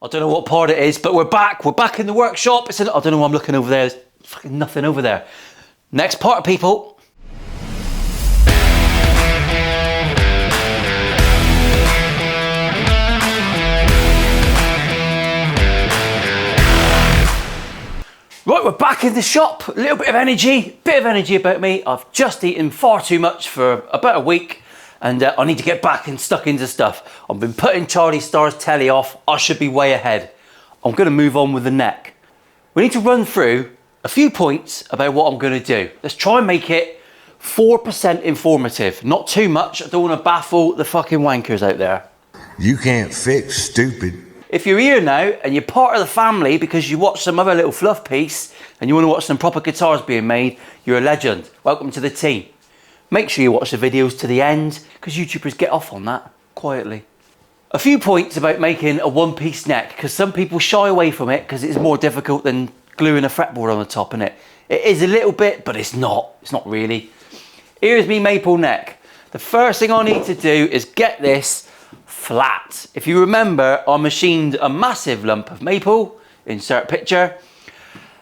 I don't know what part it is, but we're back in the workshop. I don't know why I'm looking over there, there's fucking nothing over there. Next part, people. Right, we're back in the shop. A little bit of energy about me. I've just eaten far too much for about a week and I need to get back and stuck into stuff. I've been putting Charlie Starr's telly off. I should be way ahead. I'm gonna move on with the neck. We need to run through a few points about what I'm gonna do. Let's try and make it 4% informative. Not too much. I don't wanna baffle the fucking wankers out there. You can't fix stupid. If you're here now and you're part of the family because you watch some other little fluff piece and you want to watch some proper guitars being made, you're a legend. Welcome to the team. Make sure you watch the videos to the end because YouTubers get off on that quietly. A few points about making a one-piece neck because some people shy away from it because it's more difficult than gluing a fretboard on the top, isn't it? It is a little bit, but it's not. It's not really. Here's me maple neck. The first thing I need to do is get this flat. If you remember, I machined a massive lump of maple, insert picture,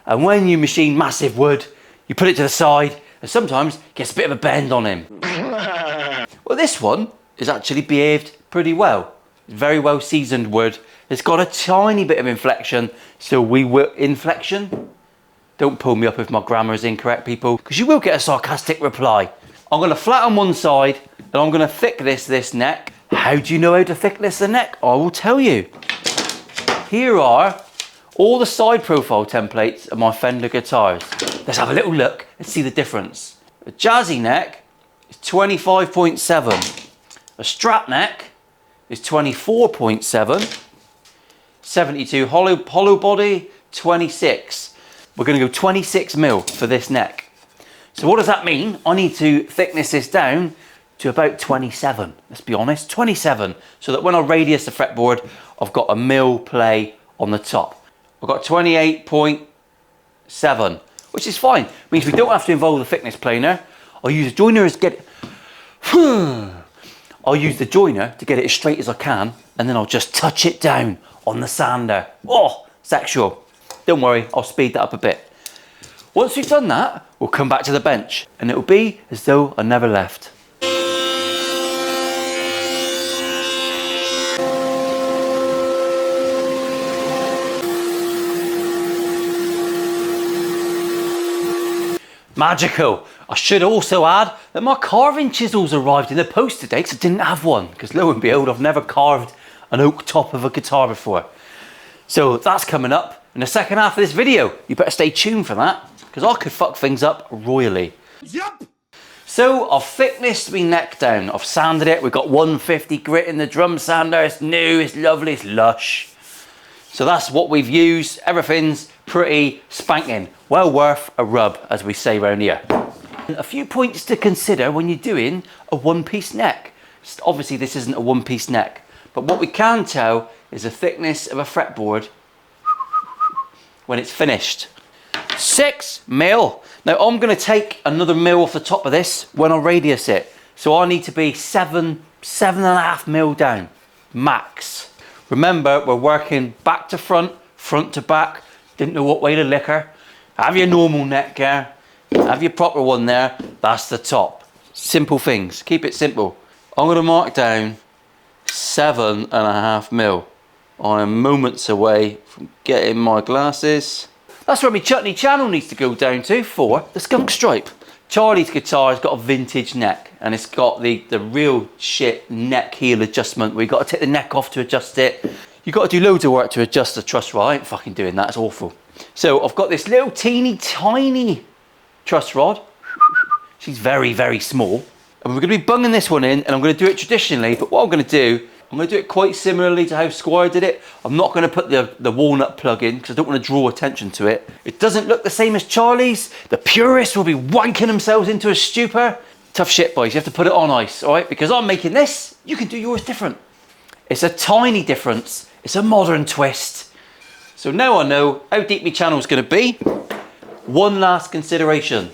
and when you machine massive wood, you put it to the side, and sometimes it gets a bit of a bend on him. Well, this one is actually behaved pretty well. It's very well seasoned wood. It's got a tiny bit of inflection, so we will, inflection? Don't pull me up if my grammar is incorrect, people, because you will get a sarcastic reply. I'm gonna flatten one side, and I'm gonna thickness this neck. How do you know how to thickness the neck? I will tell you. Here are all the side profile templates of my Fender guitars. Let's have a little look and see the difference. A jazzy neck is 25.7. A strap neck is 24.7. 72 hollow body, 26. We're gonna go 26 mil for this neck. So what does that mean? I need to thickness this down to about 27, let's be honest, 27, so that when I radius the fretboard, I've got a mil play on the top. I've got 28.7, which is fine. Means we don't have to involve the thickness planer. I'll use a joiner I'll use the joiner to get it as straight as I can, and then I'll just touch it down on the sander. Oh, sexual. Don't worry, I'll speed that up a bit. Once we've done that, we'll come back to the bench, and it'll be as though I never left. Magical. I should also add that my carving chisels arrived in the post today because I didn't have one, because lo and behold, I've never carved an oak top of a guitar before. So that's coming up in the second half of this video. You better stay tuned for that because I could fuck things up royally. Yep. So I've thicknessed my neck down. I've sanded it. We've got 150 grit in the drum sander. It's new, it's lovely, it's lush. So that's what we've used. Everything's pretty spanking. Well worth a rub, as we say around here. A few points to consider when you're doing a one-piece neck. Obviously this isn't a one-piece neck, but what we can tell is the thickness of a fretboard when it's finished. 6 mil. Now I'm gonna take another mil off the top of this when I radius it. So I need to be 7.5 mil down, max. Remember, we're working back to front, front to back. Didn't know what way to lick her. Have your normal neck there. Have your proper one there. That's the top. Simple things. Keep it simple. I'm going to mark down 7.5 mil. I am moments away from getting my glasses. That's where my chutney channel needs to go down to for the skunk stripe. Charlie's guitar has got a vintage neck and it's got the real shit neck heel adjustment where you've got to take the neck off to adjust it. You've got to do loads of work to adjust the truss rod. I ain't fucking doing that, it's awful. So I've got this little teeny tiny truss rod. She's very, very small. And we're going to be bunging this one in and I'm going to do it traditionally, but what I'm going to do, I'm going to do it quite similarly to how Squire did it. I'm not going to put the walnut plug in because I don't want to draw attention to it. It doesn't look the same as Charlie's. The purists will be wanking themselves into a stupor. Tough shit, boys. You have to put it on ice, all right? Because I'm making this, you can do yours different. It's a tiny difference. It's a modern twist. So now I know how deep my channel's going to be. One last consideration.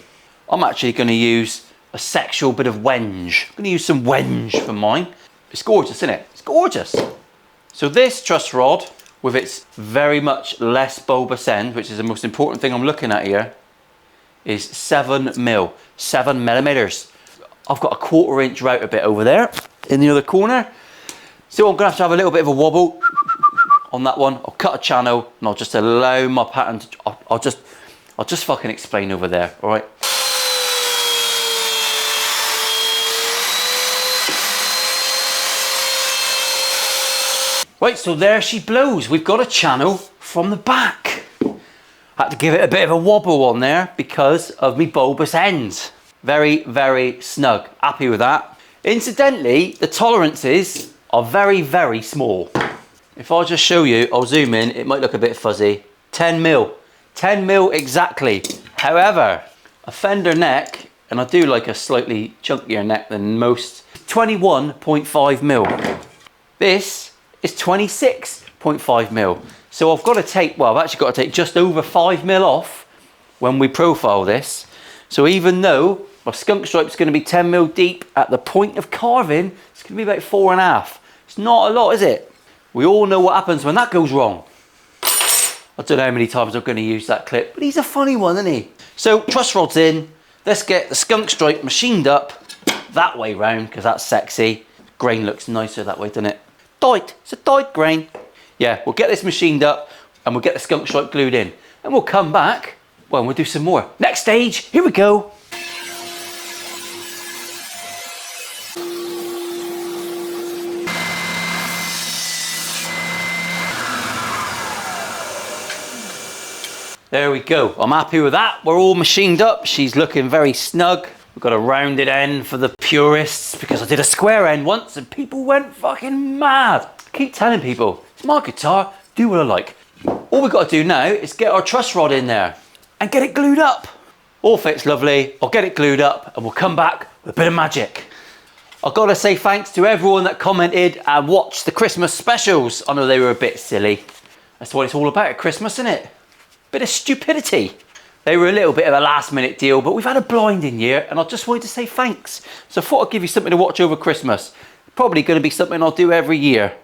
I'm actually going to use a sexual bit of wenge. I'm going to use some wenge for mine. It's gorgeous, isn't it? It's gorgeous. So this truss rod with its very much less bulbous end, which is the most important thing I'm looking at here, is 7 millimeters. I've got a 1/4 inch router bit over there in the other corner. So I'm gonna have to have a little bit of a wobble on that one. I'll cut a channel and I'll just allow my pattern to, I'll just fucking explain over there, all right? Right, so there she blows. We've got a channel from the back. I had to give it a bit of a wobble on there because of me bulbous ends. Very, very snug. Happy with that. Incidentally, the tolerances are very, very small. If I just show you, I'll zoom in, it might look a bit fuzzy. 10 mil. 10 mil exactly. However, a fender neck, and I do like a slightly chunkier neck than most, 21.5 mil. This is 26.5 mil. So I've got to take, well, I've actually got to take just over 5 mil off when we profile this. So even though my skunk stripe is going to be 10 mil deep at the point of carving, it's going to be about 4.5. It's not a lot, is it? We all know what happens when that goes wrong. I don't know how many times I'm going to use that clip, but he's a funny one, isn't he? So truss rod's in. Let's get the skunk stripe machined up that way round because that's sexy. Grain looks nicer that way, doesn't it? Tight. It's a tight grain. Yeah, we'll get this machined up and we'll get the skunk stripe glued in. And we'll come back, well, and we'll do some more. Next stage, here we go. There we go. I'm happy with that. We're all machined up. She's looking very snug. We've got a rounded end for the purists because I did a square end once and people went fucking mad. I keep telling people, it's my guitar, do what I like. All we've got to do now is get our truss rod in there and get it glued up. All fits lovely. I'll get it glued up and we'll come back with a bit of magic. I've got to say thanks to everyone that commented and watched the Christmas specials. I know they were a bit silly. That's what it's all about at Christmas, isn't it? Bit of stupidity. They were a little bit of a last minute deal, but we've had a blinding year and I just wanted to say thanks. So I thought I'd give you something to watch over Christmas. Probably going to be something I'll do every year.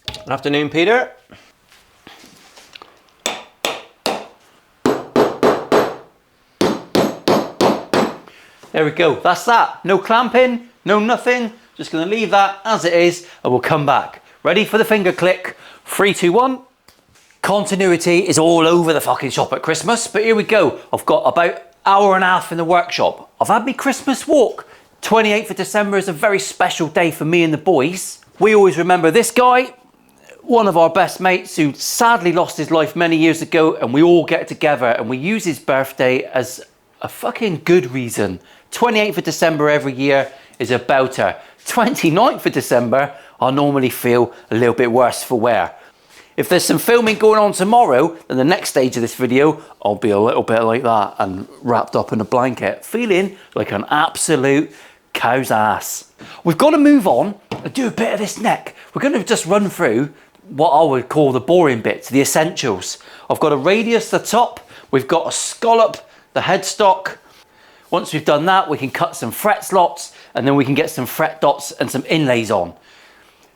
Good afternoon, Peter. There we go, that's that. No clamping, no nothing. Just gonna leave that as it is and we'll come back. Ready for the finger click? 3, 2, 1. Continuity is all over the fucking shop at Christmas, but here we go. I've got about an hour and a half in the workshop. I've had my Christmas walk. 28th of December is a very special day for me and the boys. We always remember this guy, one of our best mates who sadly lost his life many years ago, and we all get together and we use his birthday as a fucking good reason. 28th of December every year is a belter. 29th of December, I normally feel a little bit worse for wear. If there's some filming going on tomorrow, then the next stage of this video, I'll be a little bit like that and wrapped up in a blanket, feeling like an absolute cow's ass. We've got to move on and do a bit of this neck. We're going to just run through what I would call the boring bits, the essentials. I've got a radius at the top, we've got a scallop, the headstock. Once we've done that, we can cut some fret slots and then we can get some fret dots and some inlays on.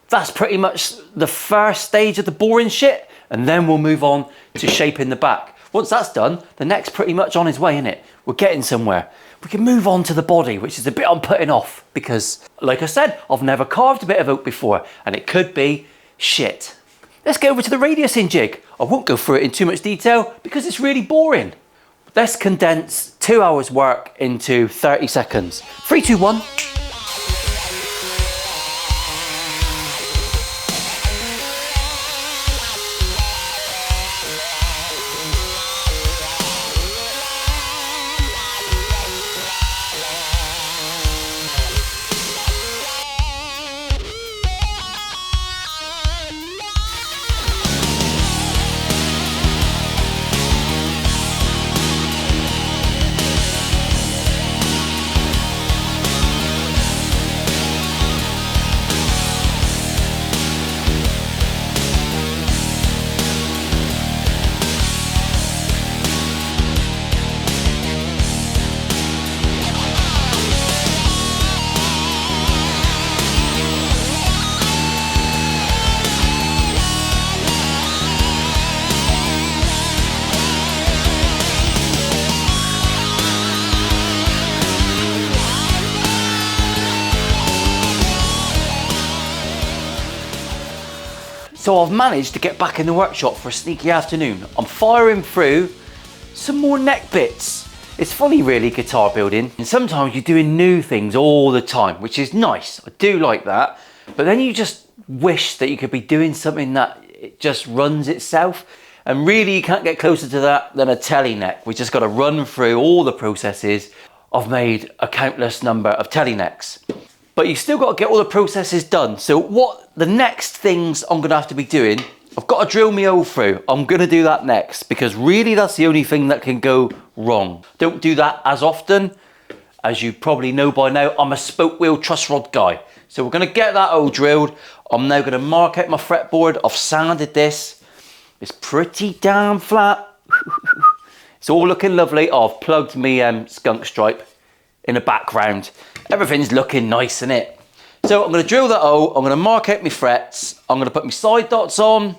That's pretty much the first stage of the boring shit, and then we'll move on to shaping the back. Once that's done, the neck's pretty much on its way, innit? We're getting somewhere. We can move on to the body, which is the bit I'm putting off because, like I said, I've never carved a bit of oak before and it could be shit. Let's get over to the radiusing jig. I won't go through it in too much detail because it's really boring. Let's condense 2 hours work into 30 seconds. 3, 2, 1. So I've managed to get back in the workshop for a sneaky afternoon. I'm firing through some more neck bits. It's funny really, guitar building, and sometimes you're doing new things all the time, which is nice. I do like that, but then you just wish that you could be doing something that it just runs itself, and really you can't get closer to that than a tele neck. We just got to run through all the processes. I've made a countless number of tele necks, but you still got to get all the processes done. So what the next things I'm gonna have to be doing, I've got to drill my hole through. I'm gonna do that next, because really that's the only thing that can go wrong. Don't do that as often. As you probably know by now, I'm a spoke wheel truss rod guy. So we're gonna get that hole drilled. I'm now gonna mark out my fretboard. I've sanded this. It's pretty damn flat. It's all looking lovely. Oh, I've plugged me skunk stripe in the background. Everything's looking nice, isn't it? So I'm going to drill that hole, I'm going to mark out my frets, I'm going to put my side dots on,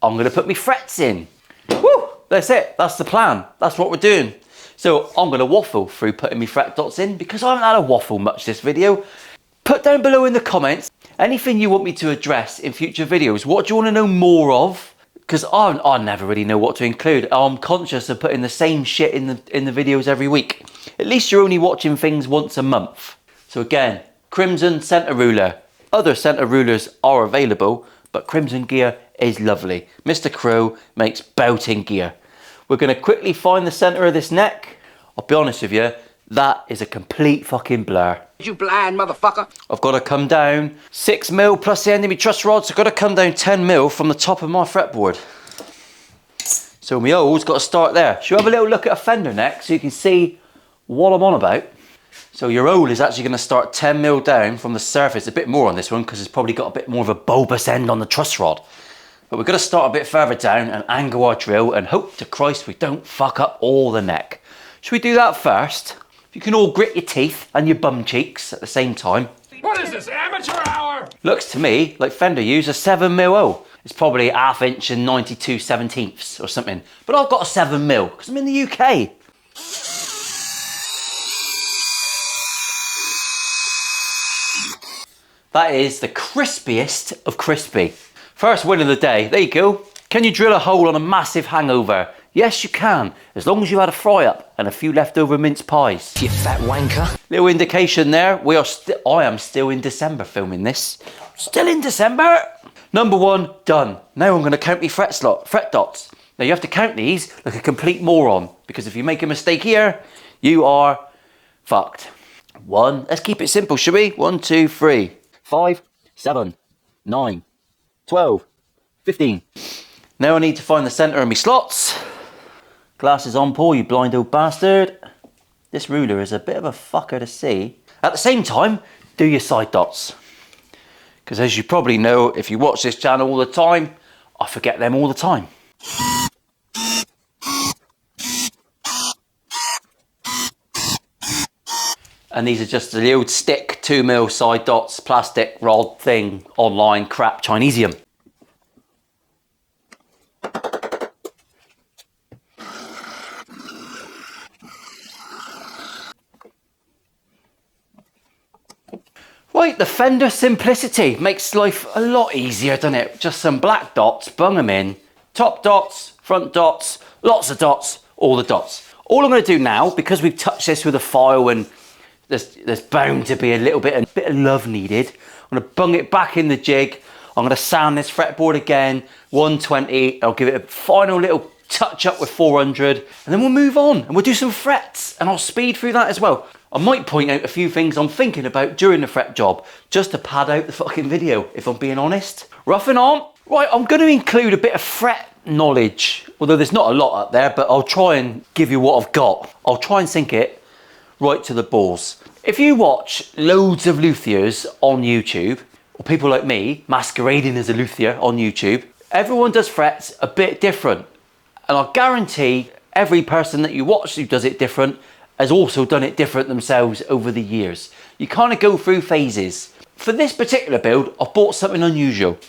I'm going to put my frets in. Woo! That's it, that's the plan, that's what we're doing. So I'm going to waffle through putting my fret dots in, because I haven't had a waffle much this video. Put down below in the comments anything you want me to address in future videos. What do you want to know more of? Because I never really know what to include. I'm conscious of putting the same shit in the videos every week. At least you're only watching things once a month. So again, Crimson centre ruler. Other centre rulers are available, but Crimson gear is lovely. Mr. Crow makes belting gear. We're going to quickly find the centre of this neck. I'll be honest with you, that is a complete fucking blur. You blind motherfucker. I've got to come down 6mm plus the end of my truss rods. I've got to come down 10mm from the top of my fretboard. So my hole's got to start there. Should we have a little look at a fender neck so you can see what I'm on about? So your hole is actually going to start 10mm down from the surface, a bit more on this one because it's probably got a bit more of a bulbous end on the truss rod. But we're going to start a bit further down and angle our drill and hope to Christ we don't fuck up all the neck. Should we do that first? If you can all grit your teeth and your bum cheeks at the same time. What is this, amateur hour? Looks to me like Fender used a 7mm hole. It's probably 1/2 inch and 92/17 or something. But I've got a 7mm because I'm in the UK. That is the crispiest of crispy. First win of the day, there you go. Can you drill a hole on a massive hangover? Yes, you can, as long as you had a fry up and a few leftover mince pies. You fat wanker. Little indication there, I am still in December filming this. Still in December. Number 1, done. Now I'm gonna count my fret dots. Now you have to count these like a complete moron, because if you make a mistake here, you are fucked. 1, let's keep it simple, shall we? 1, 2, 3, 5, 7, 9, 12, 15. Now I need to find the centre of my slots. Glasses on, Paul, you blind old bastard. This ruler is a bit of a fucker to see. At the same time, do your side dots. Because as you probably know, if you watch this channel all the time, I forget them all the time. And these are just the old stick 2mm side dots, plastic rod thing, online crap Chinesium. Right, the Fender simplicity makes life a lot easier, doesn't it? Just some black dots, bung them in. Top dots, front dots, lots of dots, all the dots. All I'm going to do now, because we've touched this with a file and there's bound to be a bit of love needed, I'm going to bung it back in the jig. I'm going to sand this fretboard again, 120. I'll give it a final little touch up with 400, and then we'll move on and we'll do some frets, and I'll speed through that as well. I might point out a few things I'm thinking about during the fret job, just to pad out the fucking video, if I'm being honest. Roughing on. Right, I'm going to include a bit of fret knowledge, although there's not a lot up there, but I'll try and give you what I've got. I'll try and sink it right to the balls. If you watch loads of luthiers on YouTube, or people like me masquerading as a luthier on YouTube, everyone does frets a bit different. And I guarantee every person that you watch who does it different has also done it different themselves over the years. You kind of go through phases. For this particular build, I bought something unusual.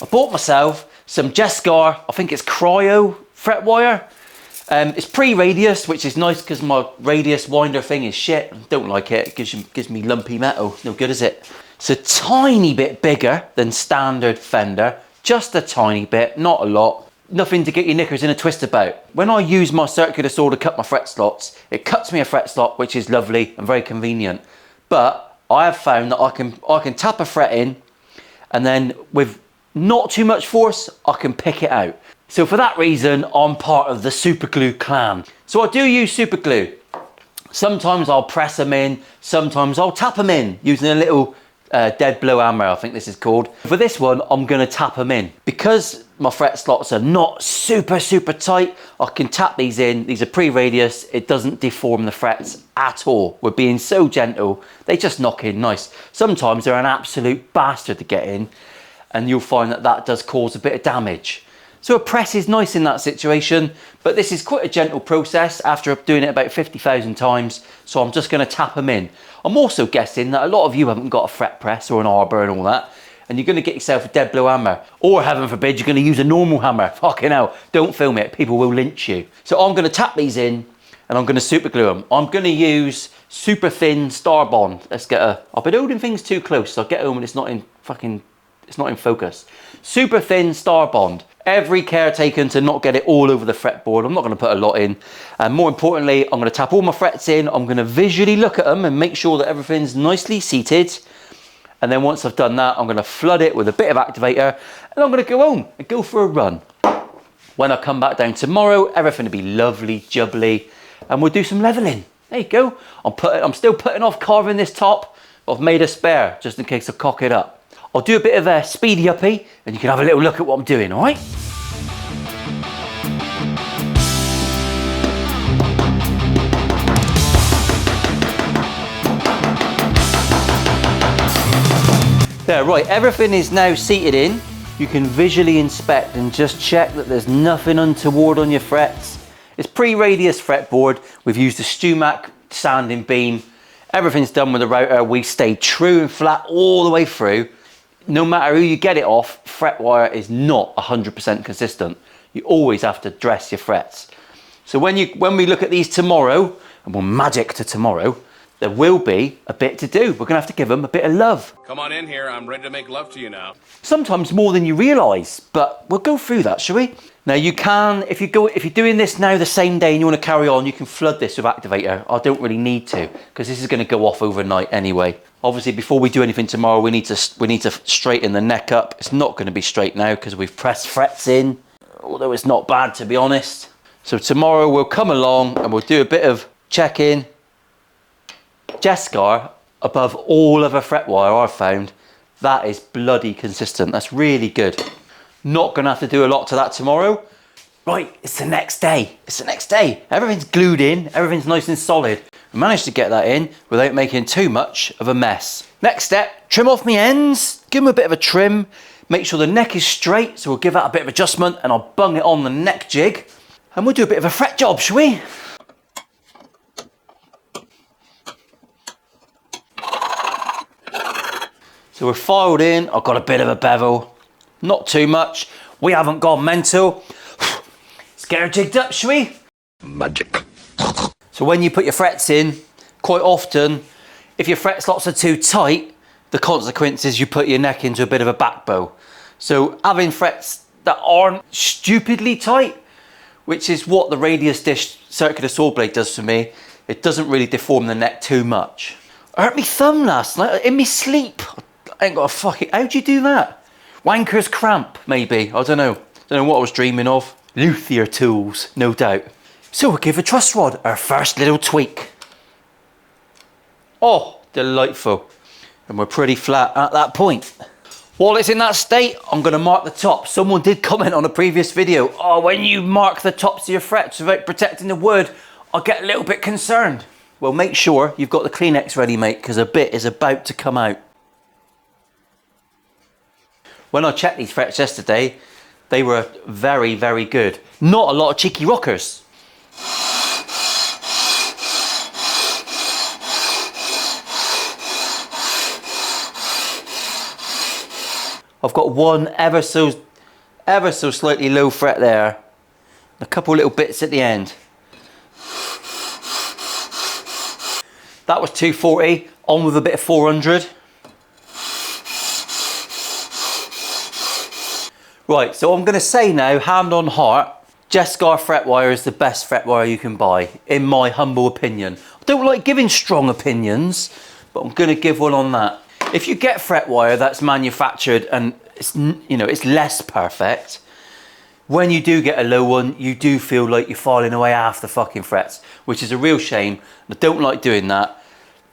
I bought myself some Jescar, I think it's cryo fret wire. It's pre-radius, which is nice because my radius winder thing is shit. I don't like it, it gives me lumpy metal. No good, is it? It's a tiny bit bigger than standard Fender, Just a tiny bit, not a lot. Nothing to get your knickers in a twist about. When I use my circular saw to cut my fret slots, it cuts me a fret slot, which is lovely and very convenient. But I have found that I can tap a fret in, and then with not too much force, I can pick it out. So for that reason, I'm part of the super glue clan. So I do use super glue. Sometimes I'll press them in, sometimes I'll tap them in using a little dead blow hammer, I think this is called. For this one, I'm gonna tap them in. Because my fret slots are not super tight, I can tap these in. These are pre-radius, it doesn't deform the frets at all. We're being so gentle, they just knock in nice. Sometimes they're an absolute bastard to get in, and you'll find that that does cause a bit of damage. So a press is nice in that situation, but this is quite a gentle process after doing it about 50,000 times, so I'm just gonna tap them in. I'm also guessing that a lot of you haven't got a fret press or an arbor and all that, and you're gonna get yourself a dead blow hammer, or heaven forbid, you're gonna use a normal hammer. Fucking hell, don't film it, people will lynch you. So I'm gonna tap these in, and I'm gonna super glue them. I'm gonna use super thin Starr bond. Let's get I've been holding things too close, so I'll get home and it's not in focus. Super thin Starr bond. Every care taken to not get it all over the fretboard. I'm not going to put a lot in. And more importantly, I'm going to tap all my frets in. I'm going to visually look at them and make sure that everything's nicely seated. And then once I've done that, I'm going to flood it with a bit of activator, and I'm going to go home and go for a run. When I come back down tomorrow, everything will be lovely, jubbly, and we'll do some leveling. There you go. I'm still putting off carving this top, but I've made a spare just in case I cock it up. I'll do a bit of a speedy uppy, and you can have a little look at what I'm doing, all right? There, right, everything is now seated in. You can visually inspect and just check that there's nothing untoward on your frets. It's pre-radius fretboard. We've used a Stumac sanding beam. Everything's done with the router. We stay true and flat all the way through. No matter who you get it off, fret wire is not 100% consistent. You always have to dress your frets. So when we look at these tomorrow, and we'll magic to tomorrow, there will be a bit to do. We're gonna have to give them a bit of love. Come on in here, I'm ready to make love to you now. Sometimes more than you realise, but we'll go through that, shall we? Now you can, if you're doing this now the same day and you want to carry on, you can flood this with activator. I don't really need to, because this is going to go off overnight anyway. Obviously, before we do anything tomorrow, we need to straighten the neck up. It's not going to be straight now because we've pressed frets in, although it's not bad to be honest. So tomorrow we'll come along and we'll do a bit of checking. Jescar, above all other fret wire I've found, that is bloody consistent. That's really good. Not gonna have to do a lot to that tomorrow. Right, it's the next day. It's the next day. Everything's glued in, everything's nice and solid. We managed to get that in without making too much of a mess. Next step, trim off my ends, give them a bit of a trim, make sure the neck is straight, so we'll give that a bit of adjustment, and I'll bung it on the neck jig, and we'll do a bit of a fret job, shall we? So we're filed in, I've got a bit of a bevel, not too much. We haven't gone mental. Let's get her jigged up, shall we? Magic. So when you put your frets in, quite often, if your fret slots are too tight, the consequence is you put your neck into a bit of a back bow. So having frets that aren't stupidly tight, which is what the radius dish circular saw blade does for me, it doesn't really deform the neck too much. I hurt my thumb last night in my sleep. I ain't got a fucking, how'd you do that? Wanker's cramp, maybe, I don't know. Don't know what I was dreaming of. Luthier tools, no doubt. So we'll give a truss rod our first little tweak. Oh, delightful. And we're pretty flat at that point. While it's in that state, I'm gonna mark the top. Someone did comment on a previous video, oh, when you mark the tops of your frets without protecting the wood, I get a little bit concerned. Well, make sure you've got the Kleenex ready, mate, because a bit is about to come out. When I checked these frets yesterday, they were very, very good. Not a lot of cheeky rockers. I've got one ever so slightly low fret there. A couple little bits at the end. That was 240, on with a bit of 400. Right, so I'm going to say now, hand on heart, Jescar fret wire is the best fret wire you can buy, in my humble opinion. I don't like giving strong opinions, but I'm going to give one on that. If you get fret wire that's manufactured and it's, you know, it's less perfect, when you do get a low one, you do feel like you're filing away half the fucking frets, which is a real shame. I don't like doing that.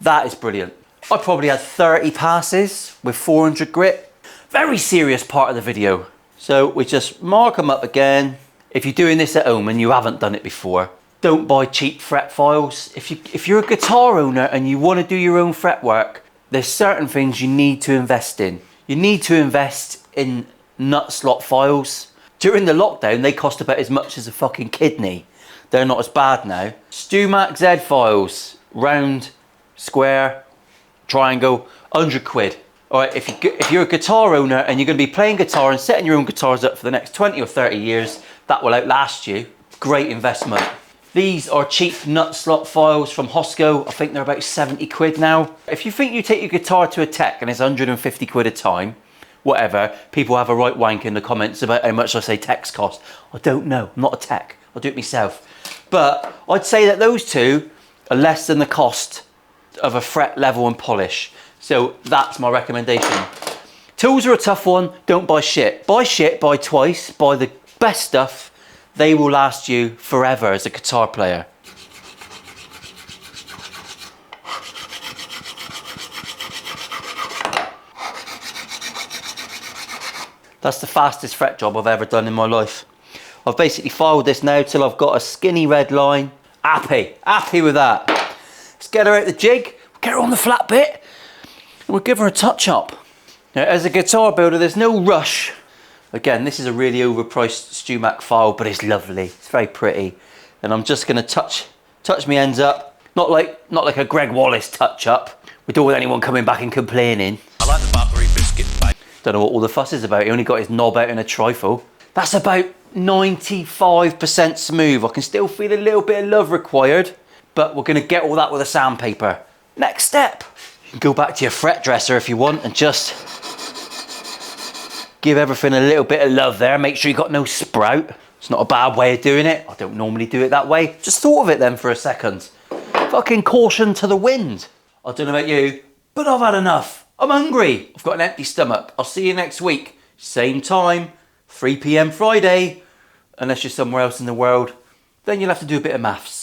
That is brilliant. I probably had 30 passes with 400 grit. Very serious part of the video. So we just mark them up again. If you're doing this at home and you haven't done it before, don't buy cheap fret files. If you're a guitar owner and you want to do your own fretwork, there's certain things you need to invest in. You need to invest in nut slot files. During the lockdown, they cost about as much as a fucking kidney. They're not as bad now. StewMac Z files, round, square, triangle, 100 quid. All right, if you're a guitar owner and you're going to be playing guitar and setting your own guitars up for the next 20 or 30 years, that will outlast you. Great investment. These are cheap nut slot files from Hosco. I think they're about 70 quid now. If you think you take your guitar to a tech and it's 150 quid a time, whatever, people have a right wank in the comments about how much I say techs cost. I don't know, I'm not a tech, I'll do it myself. But I'd say that those two are less than the cost of a fret level and polish. So that's my recommendation. Tools are a tough one, don't buy shit. Buy shit, buy twice, buy the best stuff. They will last you forever as a guitar player. That's the fastest fret job I've ever done in my life. I've basically filed this now till I've got a skinny red line. Happy with that. Let's get her out the jig, get her on the flat bit, and we'll give her a touch up. Now, as a guitar builder, there's no rush. Again, this is a really overpriced StewMac file, but it's lovely. It's very pretty. And I'm just gonna touch my ends up. Not like a Greg Wallace touch up. We don't want anyone coming back and complaining. I like the buttery biscuit bake. Don't know what all the fuss is about. He only got his knob out in a trifle. That's about 95% smooth. I can still feel a little bit of love required, but we're gonna get all that with a sandpaper. Next step. You can go back to your fret dresser if you want and just give everything a little bit of love there. Make sure you got no sprout. It's not a bad way of doing it. I don't normally do it that way. Just thought of it then for a second. Fucking caution to the wind. I don't know about you, but I've had enough. I'm hungry. I've got an empty stomach. I'll see you next week. Same time, 3 PM Friday. Unless you're somewhere else in the world, then you'll have to do a bit of maths.